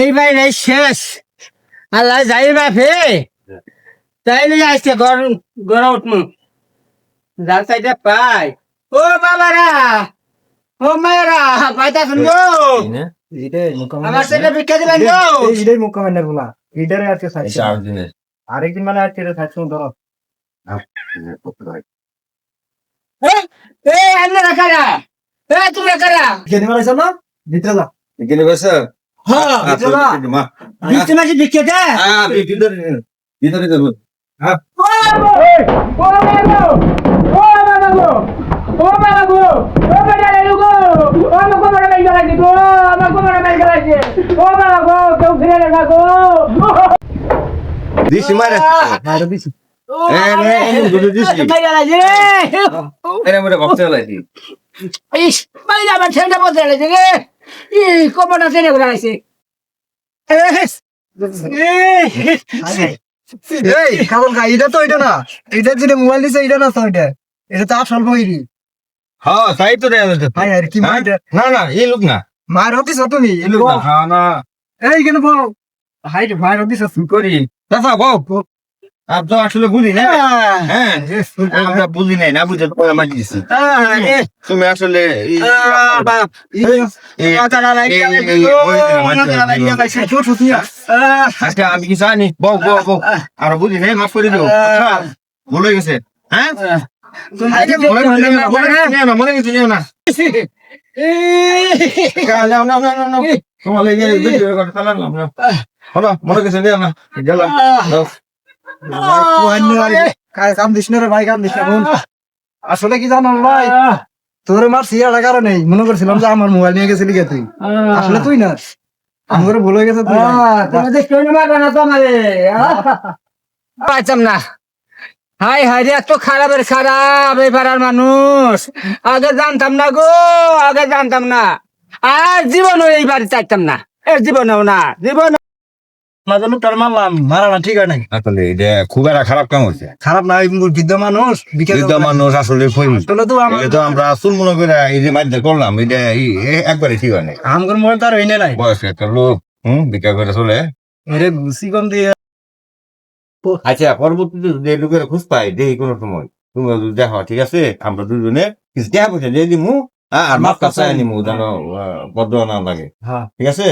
এই ভাই নাই শেষ আল্লাহ যাই বাপে তাইলে আসছে গড় উঠমু যার সাইডে পাই ও বাবারা ও মায়েরা পাইতা শুনবো আমার সাইডে ভিক্ষা দিবেন গো এইটাই মুখ্যমন্ত্রী বলা এইটারে আজকে আরেকদিন মানে আজকে থাকছো ধরো এ আপনারা কারা তোমরা কারা কেন বলেছ না ভিতরে যা এখানে বসে হ্যাঁ ভিক্ষা মাঝে ভিক্ষা দে ভিতরে যাবো দিছি মারা বাইরে দিছি এরা মরে বক্সে লাইছি এই কারণ এটা তো এটা না এটা যেটা মোবাইল দিছে এটা না তো এটা এটা তো আসল বইরি হ্যাঁ তাই তো রে ভাই আর কি মাইটা না না এই লোক না মার হতিস তুমি এই লোক না হ্যাঁ না এই কেন বল হাইট মার হতিস কি করি দাদা বউ আপ তো আসলে বুঝি না হ্যাঁ আমরা বুঝি নাই না বুঝে তো আমার দিছি তুমি আসলে আজকে আমি কি জানি বউ বউ বউ আর বুঝি নাই মাফ করে দিও ভুলে গেছে হ্যাঁ মনে গেছে না তোমার লেগে মনে গেছে না গেলাম কাম দিস না রে ভাই কাম দিস না বোন আসলে কি জানো ভাই তোর মার সিয়াটা কারণে মনে করছিলাম যে আমার মোবাইল নিয়ে গেছিলি কে তুই আসলে তুই না আমার ভুলে গেছে তুই পাইতাম না হাই হাই রে এত খারাপের খারাপ এই পাড়ার মানুষ আগে জানতাম না গো আগে জানতাম না আর জীবনও এই বাড়ি চাইতাম না এর জীবনেও না জীবন মাঝে তার মারলাম মারা না ঠিক হয় নাই আসলে এটা খুব একটা খারাপ কাম হয়েছে খারাপ না বৃদ্ধ মানুষ বৃদ্ধ মানুষ আসলে তো আমরা চুল মনে করে এই যে মাইতে করলাম এটা একবারে ঠিক হয় নাই আমার মোবাইল তার হইনে নাই বয়স্ক একটা লোক ভিক্ষা করে চলে এরে সিকম দিয়ে আচ্ছা পরবর্তীতে যে লোকের খোঁজ পাই দেখি কোনো সময় তুমি যদি দেখো ঠিক আছে আমরা দুজনে কিছু দেখা পয়সা দিয়ে দিমু আর মাপ কাছে নিমু যেন বদ্ধ না লাগে হ্যাঁ ঠিক আছে